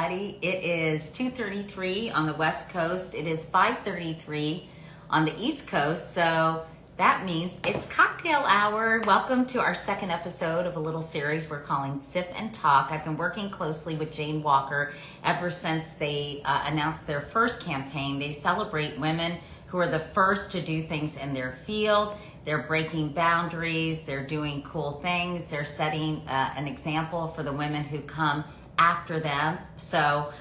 everybody. It is 2:33 on the West Coast. It is 5:33 on the East Coast. So that means it's cocktail hour. Welcome to our second episode of a little series we're calling Sip and Talk. I've been working closely with Johnnie Walker ever since they announced their first campaign. They celebrate women who are the first to do things in their field. They're breaking boundaries. They're doing cool things. They're setting an example for the women who come after them. So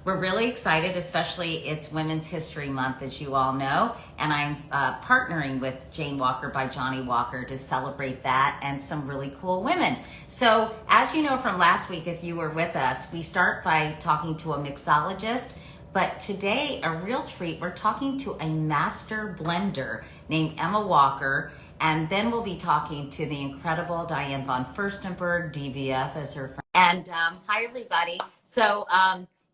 we're really excited, especially it's Women's History Month, as you all know. And I'm partnering with Johnnie Walker by Johnnie Walker to celebrate that and some really cool women. So as you know from last week, if you were with us, we start by talking to a mixologist. But today, a real treat, we're talking to a master blender named Emma Walker, and then we'll be talking to the incredible Diane von Furstenberg, DVF as her friend. And hi, everybody. So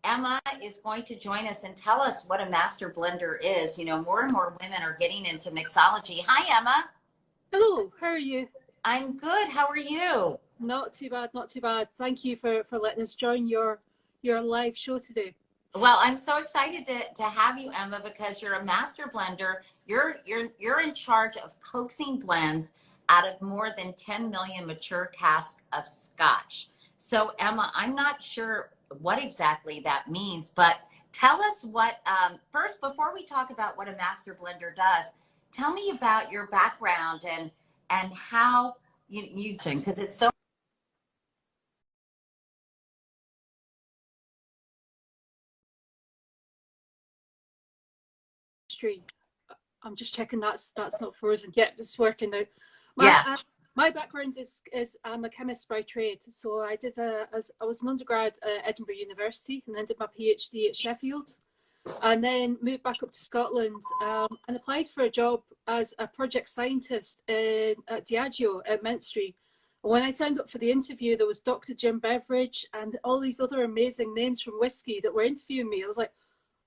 Emma is going to join us and tell us what a master blender is. You know, more and more women are getting into mixology. Hi, Emma. Hello, how are you? I'm good. How are you? Not too bad, not too bad. Thank you for letting us join your live show today. Well, I'm so excited to have you, Emma, because you're a master blender. You're in charge of coaxing blends out of more than 10 million mature casks of Scotch. So, Emma, I'm not sure what exactly that means, but tell us what, first, before we talk about what a master blender does, tell me about your background and how you because it's so I'm just checking that's not frozen. Yeah, it's working now. My background is I'm a chemist by trade. So I was an undergrad at Edinburgh University and then did my PhD at Sheffield, and then moved back up to Scotland and applied for a job as a project scientist at Diageo at Mentry. When I turned up for the interview, there was Dr. Jim Beveridge and all these other amazing names from whiskey that were interviewing me. I was like,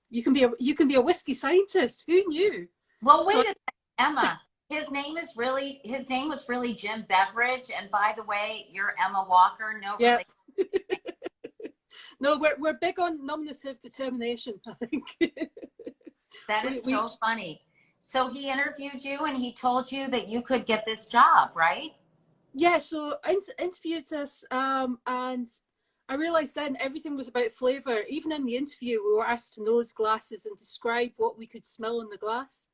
you can be a whiskey scientist. Who knew? Well, wait a second, Emma. His name was really Jim Beveridge, and by the way, you're Emma Walker. No, yeah. No, we're big on nominative determination, I think. That is so funny. So he interviewed you, and he told you that you could get this job, right? Yeah. So I interviewed us, and I realised then everything was about flavour. Even in the interview, we were asked to nose glasses and describe what we could smell in the glass.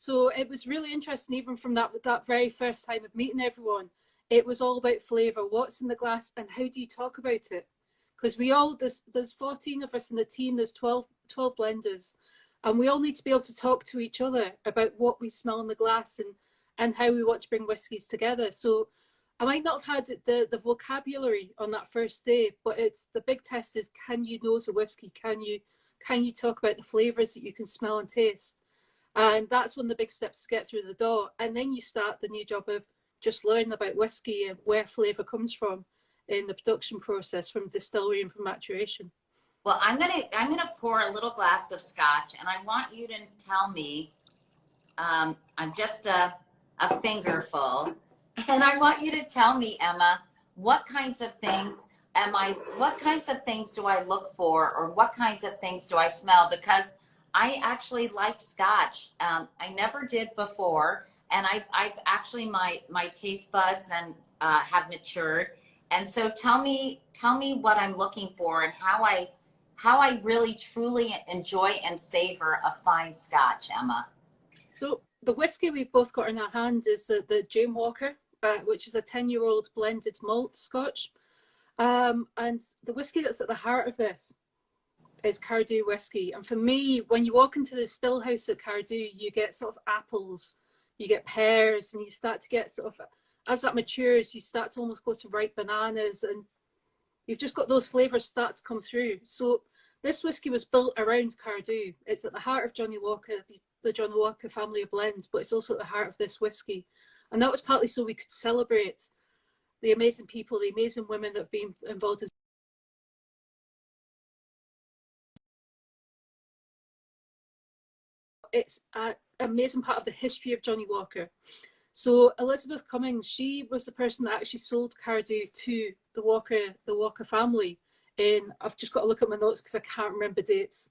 So it was really interesting, even from that very first time of meeting everyone. It was all about flavour, what's in the glass and how do you talk about it? Because there's 14 of us in the team, there's 12 blenders, and we all need to be able to talk to each other about what we smell in the glass and how we want to bring whiskies together. So I might not have had the vocabulary on that first day, but the big test is, can you nose a whiskey? Can you talk about the flavours that you can smell and taste? And that's one of the big steps to get through the door. And then you start the new job of just learning about whiskey and where flavour comes from in the production process, from distillery and from maturation. Well, I'm gonna pour a little glass of Scotch, and I want you to tell me. I'm just a fingerful. And I want you to tell me, Emma, what kinds of things do I look for, or what kinds of things do I smell? Because I actually like Scotch. I never did before, and I've actually my taste buds and have matured. And so tell me what I'm looking for and how I really truly enjoy and savor a fine Scotch, Emma. So the whiskey we've both got in our hand is the Johnnie Walker, which is a 10-year-old blended malt Scotch. And the whiskey that's at the heart of this is Cardew whiskey. And for me, when you walk into the still house at Cardew, you get sort of apples, you get pears, and you start to get sort of, as that matures, you start to almost go to ripe bananas, and you've just got those flavours start to come through. So this whiskey was built around Cardew. It's at the heart of Johnnie Walker, the Johnnie Walker family of blends, but it's also at the heart of this whiskey. And that was partly so we could celebrate the amazing people, the amazing women that have been involved in. It's an amazing part of the history of Johnnie Walker. So Elizabeth Cummings, she was the person that actually sold Cardew to the Walker family in, I've just got to look at my notes because I can't remember dates,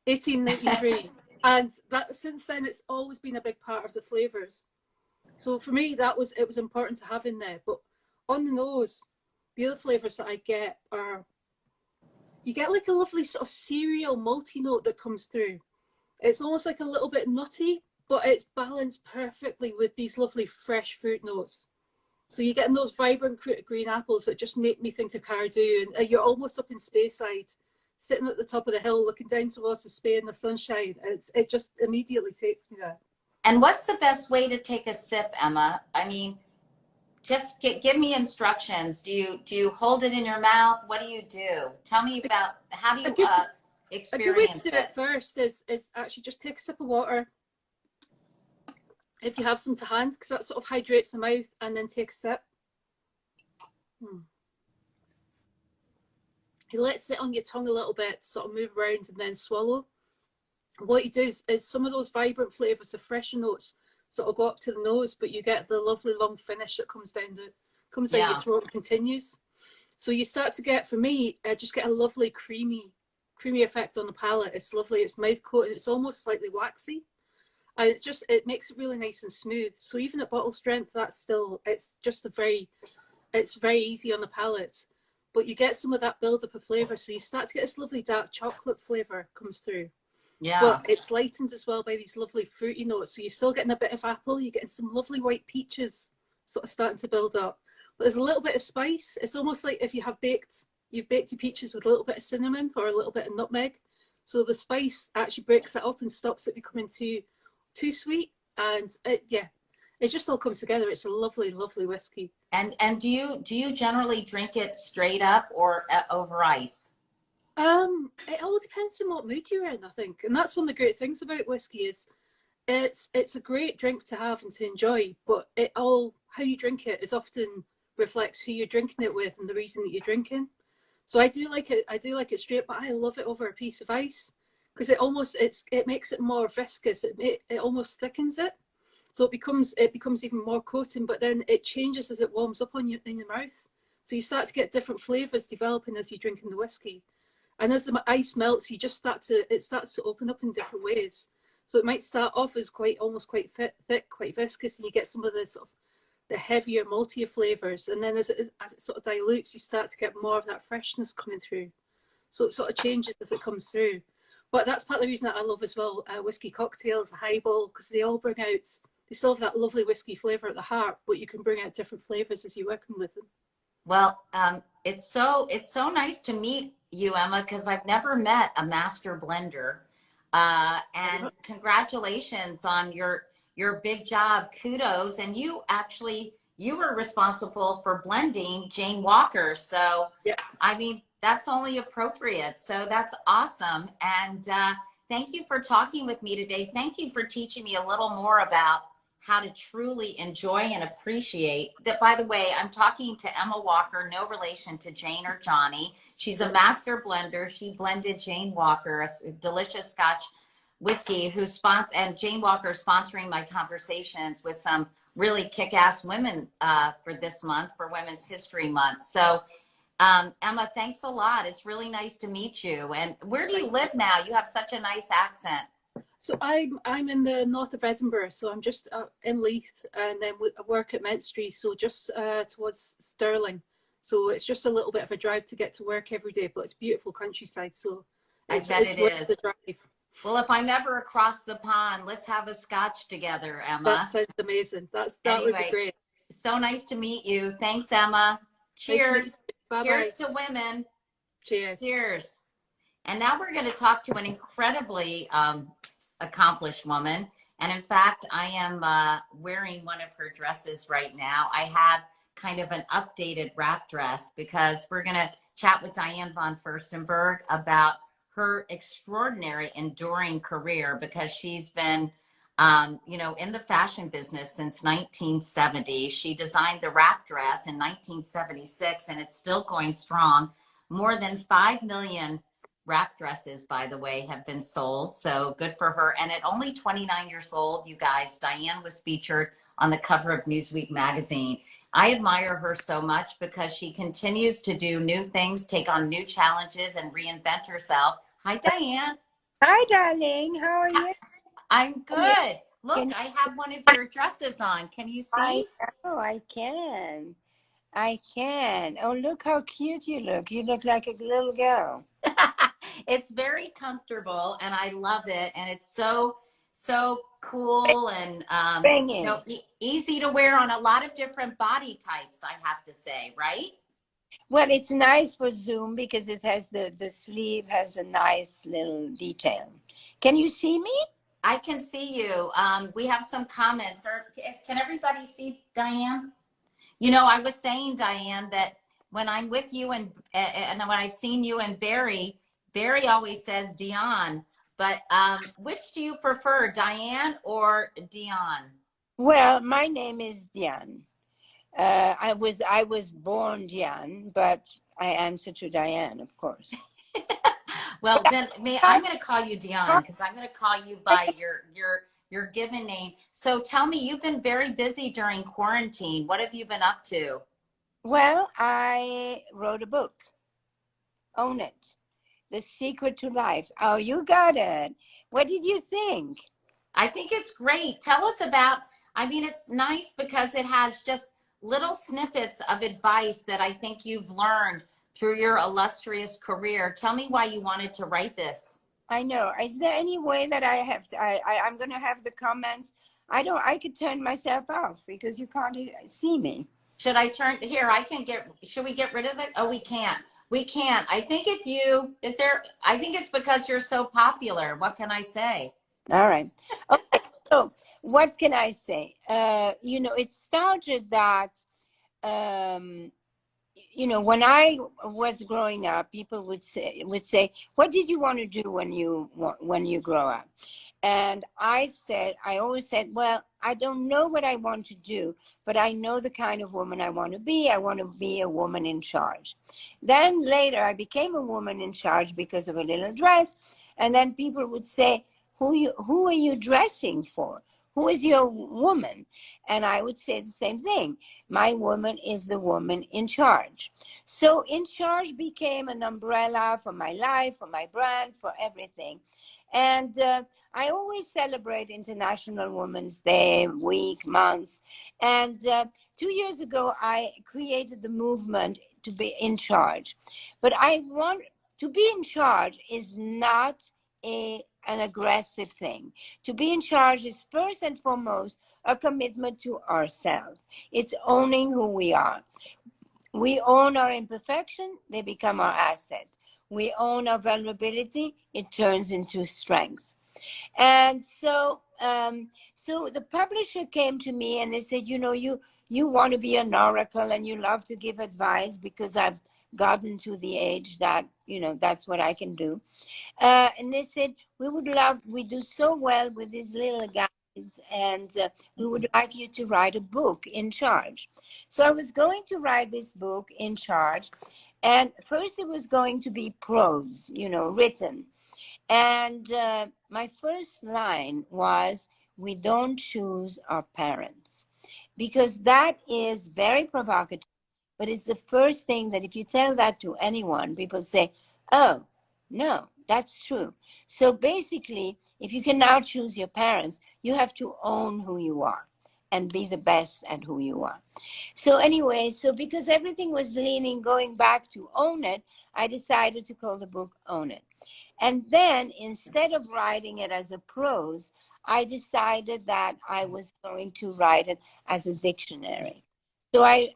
1893. And that since then, it's always been a big part of the flavours. So for me, it was important to have in there. But on the nose, the other flavours that I get are, you get like a lovely sort of cereal malty note that comes through. It's almost like a little bit nutty, but it's balanced perfectly with these lovely fresh fruit notes. So you're getting those vibrant green apples that just make me think of Cardew, and you're almost up in Speyside, sitting at the top of the hill, looking down towards the Spey and the sunshine. It just immediately takes me there. And what's the best way to take a sip, Emma? I mean, just give me instructions. Do you hold it in your mouth? What do you do? Tell me about how do you experience it? A good way to do it first is actually just take a sip of water, if you have some to hand, because that sort of hydrates the mouth, and then take a sip. You let it sit on your tongue a little bit, sort of move around, and then swallow. What you do is some of those vibrant flavours, the fresher notes, sort of go up to the nose, but you get the lovely long finish that comes down your throat and continues. So you start to get, for me, I just get a lovely creamy effect on the palate. It's lovely. It's mouth coated. It's almost slightly waxy. And it makes it really nice and smooth. So even at bottle strength, it's very easy on the palate. But you get some of that build up of flavour. So you start to get this lovely dark chocolate flavour comes through. Yeah. But it's lightened as well by these lovely fruity notes. So you're still getting a bit of apple. You're getting some lovely white peaches sort of starting to build up. But there's a little bit of spice. It's almost like if you've baked your peaches with a little bit of cinnamon or a little bit of nutmeg. So the spice actually breaks that up and stops it becoming too sweet, and it just all comes together. It's a lovely, lovely whiskey. And do you generally drink it straight up or over ice? It all depends on what mood you're in, I think, and that's one of the great things about whiskey is it's a great drink to have and to enjoy, but how you drink it is often reflects who you're drinking it with and the reason that you're drinking. So I do like it straight, but I love it over a piece of ice. Because it makes it more viscous. It almost thickens it, so it becomes even more coating. But then it changes as it warms up in your mouth. So you start to get different flavors developing as you're drinking the whiskey, and as the ice melts, it starts to open up in different ways. So it might start off as almost quite thick, quite viscous, and you get some of the sort of the heavier, maltier flavors. And then as it sort of dilutes, you start to get more of that freshness coming through. So it sort of changes as it comes through. But that's part of the reason that I love as well whiskey cocktails, a highball, because they still have that lovely whiskey flavour at the heart, but you can bring out different flavours as you're working with them. Well, it's so nice to meet you, Emma, because I've never met a master blender. And congratulations on your big job. Kudos. And you were responsible for blending Jane Walker. So, yeah. I mean, that's only appropriate. So that's awesome. And thank you for talking with me today. Thank you for teaching me a little more about how to truly enjoy and appreciate that. By the way, I'm talking to Emma Walker, no relation to Jane or Johnny. She's a master blender. She blended Jane Walker, a delicious Scotch whiskey, and Jane Walker is sponsoring my conversations with some really kick-ass women for this month, for Women's History Month. So Emma, thanks a lot. It's really nice to meet you. And where do you live now? You have such a nice accent. So I'm in the north of Edinburgh. So I'm just in Leith, and then I work at Menstrie, so just towards Stirling. So it's just a little bit of a drive to get to work every day, but it's beautiful countryside. So I bet it is. The drive. Well, if I'm ever across the pond, let's have a Scotch together, Emma. That sounds amazing. That would be great. So nice to meet you. Thanks, Emma. Cheers. Bye-bye. Cheers to women. Cheers. Cheers. And now we're going to talk to an incredibly accomplished woman. And in fact, I am wearing one of her dresses right now. I have kind of an updated wrap dress because we're going to chat with Diane von Furstenberg about her extraordinary, enduring career, because she's been, in the fashion business since 1970. She designed the wrap dress in 1976, and it's still going strong. More than 5 million wrap dresses, by the way, have been sold. So good for her. And at only 29 years old, you guys, Diane was featured on the cover of Newsweek magazine. I admire her so much because she continues to do new things, take on new challenges, and reinvent herself. Hi, Diane. Hi, darling. How are you? I'm Can you, good. Look, can you, I have one of your dresses on. Can you I see? know, I can. I can. Oh, look how cute you look. You look like a little girl. It's very comfortable and I love it. And it's so cool and Bring it. easy to wear on a lot of different body types, I have to say, right? Well, it's nice for Zoom because it has the sleeve has a nice little detail. Can you see me? I can see you. We have some comments. Can everybody see Diane? You know, I was saying, Diane, that when I'm with you and when I've seen you and Barry, Barry always says Dion. But which do you prefer, Diane or Dion? Well, my name is Diane. I was born Diane, but I answer to Diane, of course. Well, then I'm going to call you Dion because I'm going to call you by your given name. So tell me, you've been very busy during quarantine. What have you been up to? Well, I wrote a book. Own It. The Secret to Life. Oh, you got it. What did you think? I think it's great. Tell us about, I mean, it's nice because it has just little snippets of advice that I think you've learned through your illustrious career. Tell me why you wanted to write this. I know. Is there any way that I'm going to have the comments? I could turn myself off because you can't see me. Should I turn here? Should we get rid of it? Oh, we can't. We can't. I think I think it's because you're so popular. What can I say? All right. Okay. So what can I say? It started that, when I was growing up, people would say, what did you want to do when you grow up? And I always said, well, I don't know what I want to do, but I know the kind of woman I want to be. I want to be a woman in charge. Then later I became a woman in charge because of a little dress. And then people would say, who are you dressing for? Who is your woman? And I would say the same thing. My woman is the woman in charge. So in charge became an umbrella for my life, for my brand, for everything. And I always celebrate International Women's Day, week, months. And 2 years ago, I created the movement to be in charge. But I want to be in charge is not an aggressive thing. To be in charge is first and foremost a commitment to ourselves. It's owning who we are. We own our imperfection, they become our asset. We own our vulnerability, it turns into strength. And so the publisher came to me and they said, you want to be an oracle and you love to give advice because I've gotten to the age that, that's what I can do. And they said, we do so well with these little guides and we would like you to write a book in charge. So I was going to write this book in charge. And first it was going to be prose, written. And my first line was, we don't choose our parents. Because that is very provocative. But it's the first thing that if you tell that to anyone, people say, oh, no, that's true. So basically, if you can now choose your parents, you have to own who you are and be the best at who you are. So anyway, because everything was going back to own it, I decided to call the book Own It. And then instead of writing it as a prose, I decided that I was going to write it as a dictionary. So I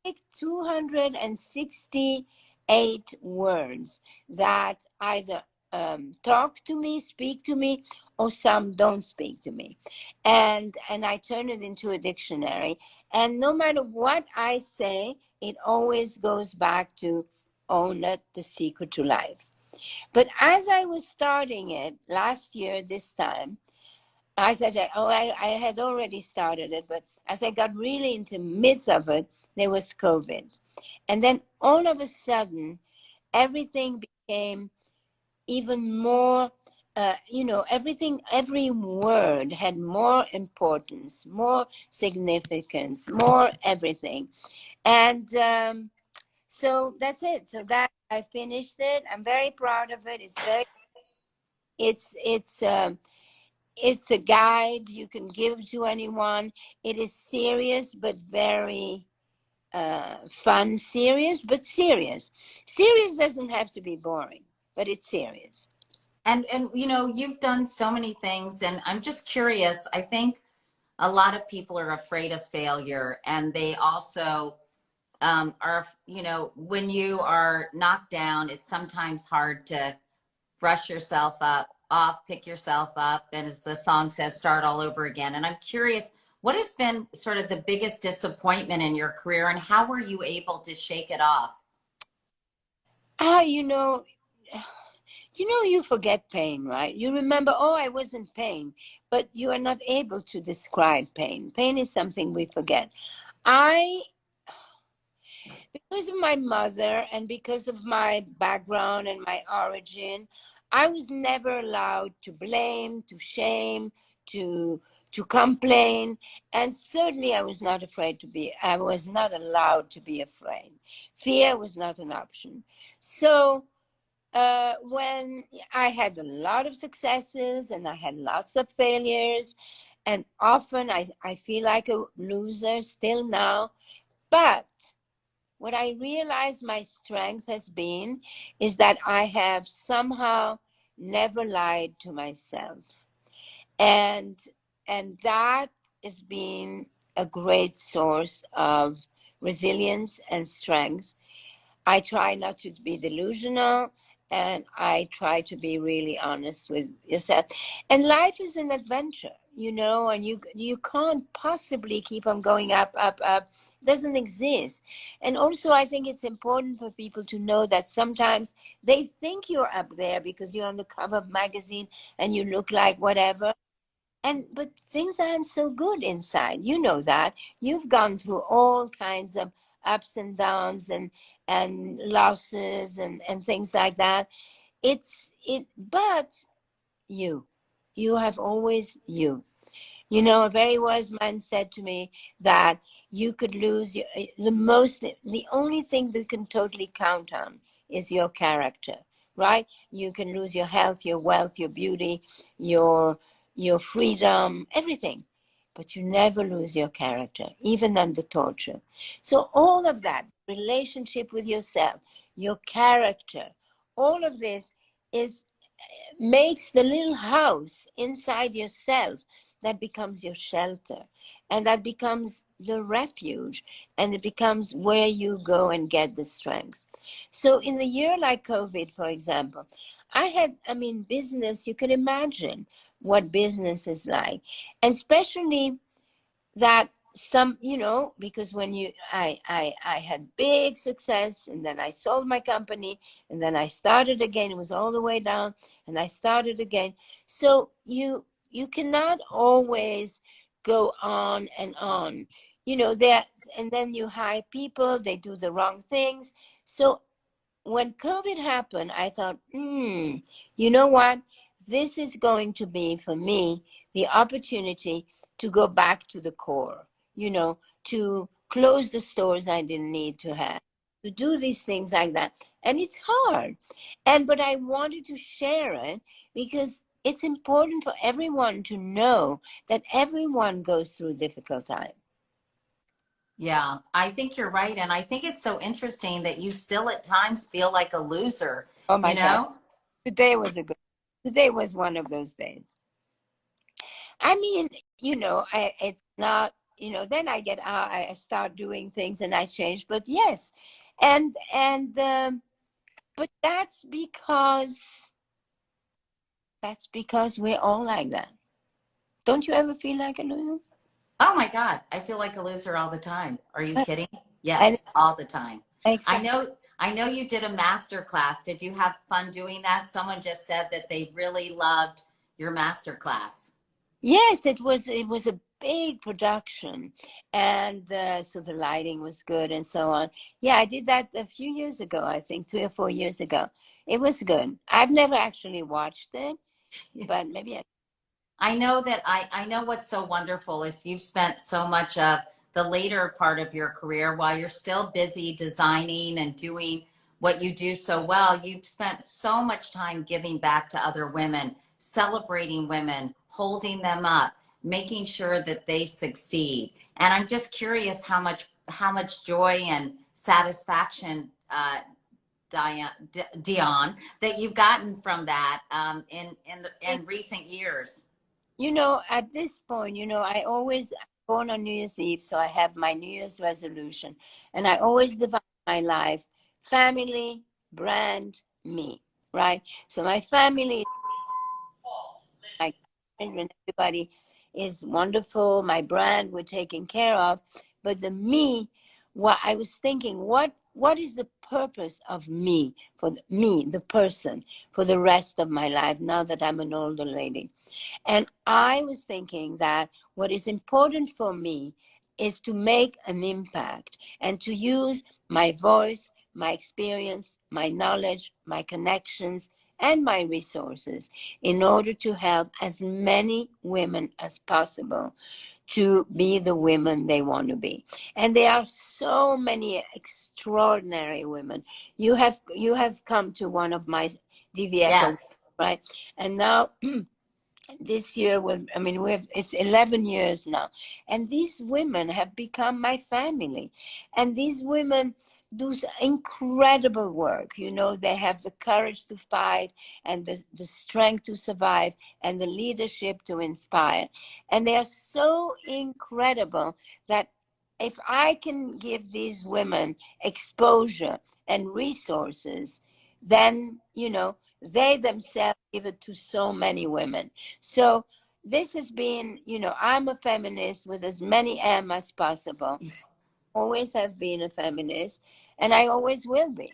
picked 268 words that either talk to me, speak to me, or some don't speak to me. And I turn it into a dictionary. And no matter what I say, it always goes back to Own It, the Secret to Life. But as I was starting it last year, this time, I said, I had already started it, but as I got really into the midst of it, there was COVID. And then all of a sudden, everything became even more you know, everything, every word had more importance, more significant, more everything. And so that's it. So that I finished it. I'm very proud of it. It's it's a guide you can give to anyone. It is serious, but very fun. Serious, but serious. Serious doesn't have to be boring, but it's serious. And you know, you've done so many things, and I'm just curious. I think a lot of people are afraid of failure, and they also are, you know, when you are knocked down, it's sometimes hard to brush yourself off, pick yourself up, and as the song says, start all over again. And I'm curious, what has been sort of the biggest disappointment in your career, and how were you able to shake it off? You know, you forget pain, right? You remember, oh, I was in pain, but you are not able to describe pain. Pain is something we forget. Because of my mother and because of my background and my origin, I was never allowed to blame, to shame, to complain. And certainly I was not allowed to be afraid. Fear was not an option. So when I had a lot of successes and I had lots of failures, and often I feel like a loser still now, but what I realize my strength has been is that I have somehow never lied to myself. And that has been a great source of resilience and strength. I try not to be delusional, and I try to be really honest with yourself. And life is an adventure, you know, and you can't possibly keep on going up, up, up. It doesn't exist. And also, I think it's important for people to know that sometimes they think you're up there because you're on the cover of magazine and you look like whatever. But things aren't so good inside. You know that. You've gone through all kinds of ups and downs and losses and things like that. But you have always you. You know, a very wise man said to me that you could lose the only thing that you can totally count on is your character, right? You can lose your health, your wealth, your beauty, your freedom, everything. But you never lose your character, even under torture. So all of that, relationship with yourself, your character, all of this makes the little house inside yourself that becomes your shelter, and that becomes the refuge, and it becomes where you go and get the strength. So in a year like COVID, for example, business, you can imagine what business is like, and especially that because when I had big success, and then I sold my company, and then I started again. It was all the way down, and I started again. So you cannot always go on and on, and then you hire people, they do the wrong things. So when COVID happened, I thought, you know what? This is going to be, for me, the opportunity to go back to the core, to close the stores I didn't need to have, to do these things like that. And it's hard. But I wanted to share it because it's important for everyone to know that everyone goes through difficult times. Yeah, I think you're right. And I think it's so interesting that you still at times feel like a loser. Oh my God. Today was one of those days. I mean, it's not, then I get out, I start doing things and I change, but yes. But that's because we're all like that. Don't you ever feel like a loser? Oh my God, I feel like a loser all the time. Are you kidding? Yes, all the time. Exactly. I know you did a master class. Did you have fun doing that? Someone just said that they really loved your master class. Yes, it was a big production, and so the lighting was good and so on. Yeah, I did that a few years ago, I think 3 or 4 years ago. It was good. I've never actually watched it, but maybe I know that I know what's so wonderful is you've spent so much of the later part of your career while you're still busy designing and doing what you do so well. You've spent so much time giving back to other women, celebrating women, holding them up, making sure that they succeed. And I'm just curious how much joy and satisfaction, Dion, that you've gotten from that in recent years. you know, at this point, you know, I always born on New Year's Eve, so I have my New Year's resolution, and I always divide my life: family, brand, me. Right. So my family, my children, everybody is wonderful. My brand, we're taken care of, but the me, what I was thinking, what is the purpose of me, for me, the person, for the rest of my life, now that I'm an older lady? And I was thinking that what is important for me is to make an impact and to use my voice, my experience, my knowledge, my connections, and my resources in order to help as many women as possible to be the women they want to be. And there are so many extraordinary women. You have come to one of my DVF, Yes. right? And now this year, it's 11 years now, and these women have become my family. And these women do incredible work. You know, they have the courage to fight and the strength to survive and the leadership to inspire. And they are so incredible that if I can give these women exposure and resources, then, you know, they themselves give it to so many women. So this has been, you know, I'm a feminist with as many M as possible. Always have been a feminist, and I always will be.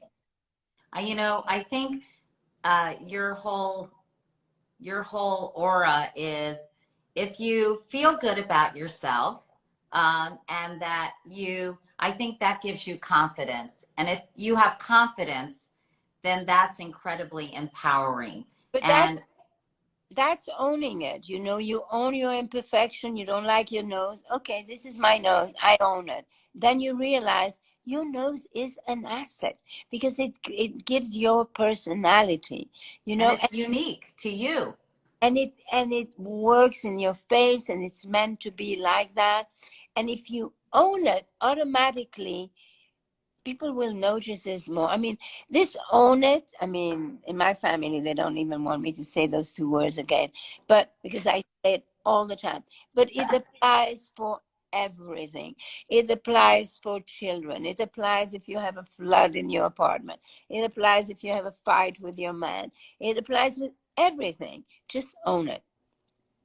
I think your whole aura is, if you feel good about yourself, and that I think that gives you confidence. And if you have confidence, then that's incredibly empowering. But And that's owning it. You know, you own your imperfection. You don't like your nose. Okay, this is my nose. I own it. Then you realize your nose is an asset because it gives your personality, you know, and it's unique to you. and it works in your face, and it's meant to be like that. And if you own it, automatically people will notice this more. I mean, this own it, I mean, in my family, they don't even want me to say those two words again, but because I say it all the time. But it applies for everything. It applies for children. It applies if you have a flood in your apartment. It applies if you have a fight with your man. It applies with everything. Just own it.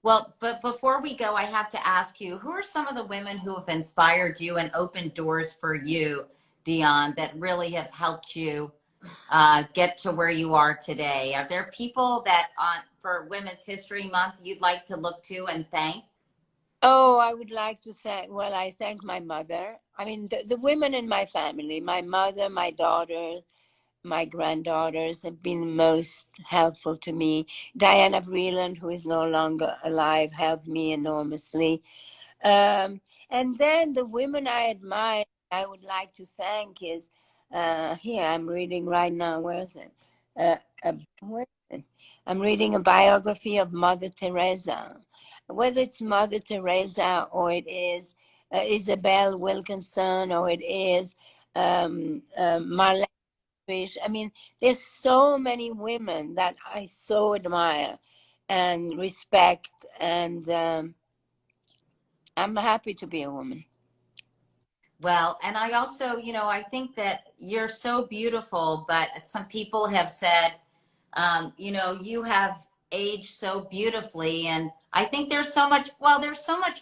Well, but before we go, I have to ask you, who are some of the women who have inspired you and opened doors for you, Dion, that really have helped you get to where you are today? Are there people that for Women's History Month you'd like to look to and thank? Oh, I would like to thank, well, I thank my mother. I mean, the women in my family, my mother, my daughter, my granddaughters have been most helpful to me. Diana Vreeland, who is no longer alive, helped me enormously. And then the women I admire, I would like to thank is, here, I'm reading right now, where is it? Where is it? I'm reading a biography of Mother Teresa. Whether it's Mother Teresa or it is Isabel Wilkinson or it is Marlene. I mean, there's so many women that I so admire and respect, and I'm happy to be a woman. Well, and I also, I think that you're so beautiful, but some people have said, you have aged so beautifully. And I think there's so much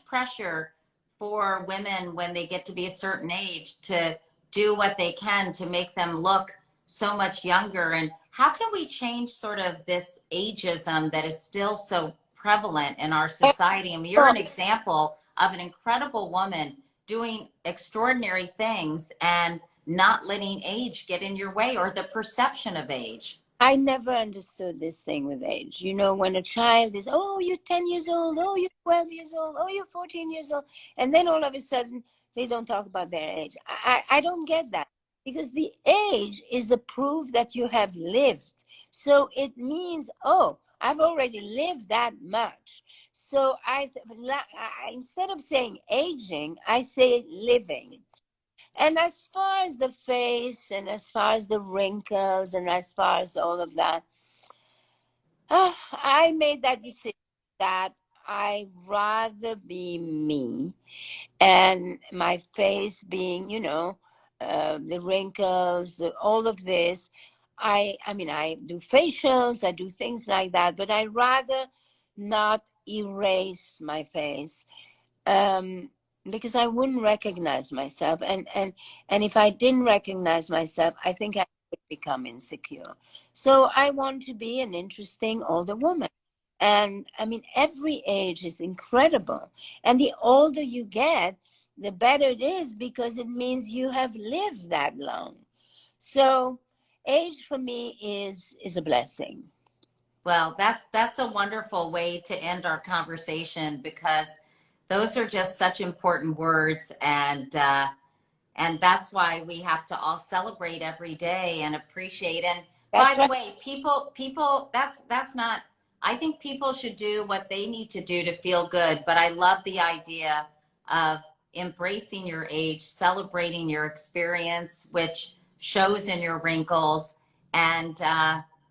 pressure for women when they get to be a certain age to do what they can to make them look so much younger. And how can we change sort of this ageism that is still so prevalent in our society? I mean, you're an example of an incredible woman doing extraordinary things and not letting age get in your way, or the perception of age. I never understood this thing with age. You know, when a child is, oh, you're 10 years old, oh, you're 12 years old, oh, you're 14 years old. And then all of a sudden, they don't talk about their age. I don't get that, because the age is the proof that you have lived. So it means, oh, I've already lived that much. So instead of saying aging, I say living. And as far as the face and as far as the wrinkles and as far as all of that, I made that decision that I rather be me, and my face being, you know, the wrinkles, all of this. I mean, I do facials, I do things like that, but I rather not erase my face. Because I wouldn't recognize myself, and if I didn't recognize myself, I think I would become insecure. So I want to be an interesting older woman. And I mean, every age is incredible, and the older you get, the better it is, because it means you have lived that long. So age for me is a blessing. Well, that's a wonderful way to end our conversation, because those are just such important words, and that's why we have to all celebrate every day and appreciate. And That's by the right. way, people, that's not. I think people should do what they need to do to feel good. But I love the idea of embracing your age, celebrating your experience, which shows in your wrinkles, and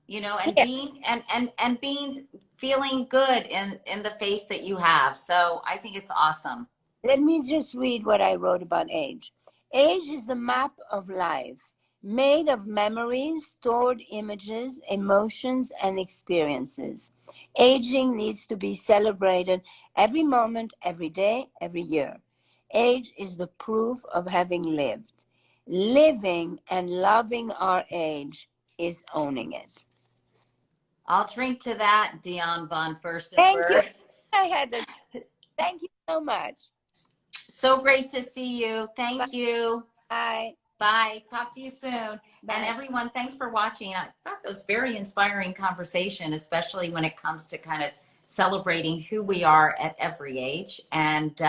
you know, and Yeah. being and being feeling good in the face that you have. So I think it's awesome. Let me just read what I wrote about age. Age is the map of life, made of memories, stored images, emotions, and experiences. Aging needs to be celebrated every moment, every day, every year. Age is the proof of having lived. Living and loving our age is owning it. I'll drink to that, Diane von Thank you. Furstenberg. I had a, thank you so much. So great to see you. Thank you. Bye. Bye. Talk to you soon. Bye. And everyone, thanks for watching. I thought that was very inspiring conversation, especially when it comes to kind of celebrating who we are at every age. And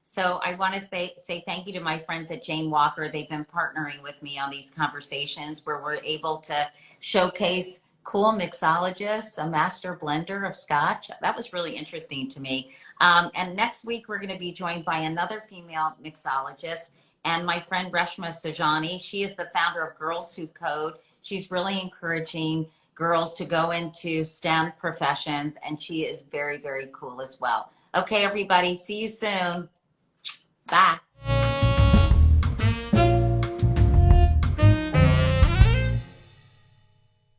so I want to say thank you to my friends at Johnnie Walker. They've been partnering with me on these conversations where we're able to showcase cool mixologists, a master blender of Scotch. That was really interesting to me. And next week, we're going to be joined by another female mixologist, and my friend Reshma Sajani. She is the founder of Drizly Code. She's really encouraging girls to go into STEM professions, and she is very, very cool as well. Okay, everybody, see you soon. Bye.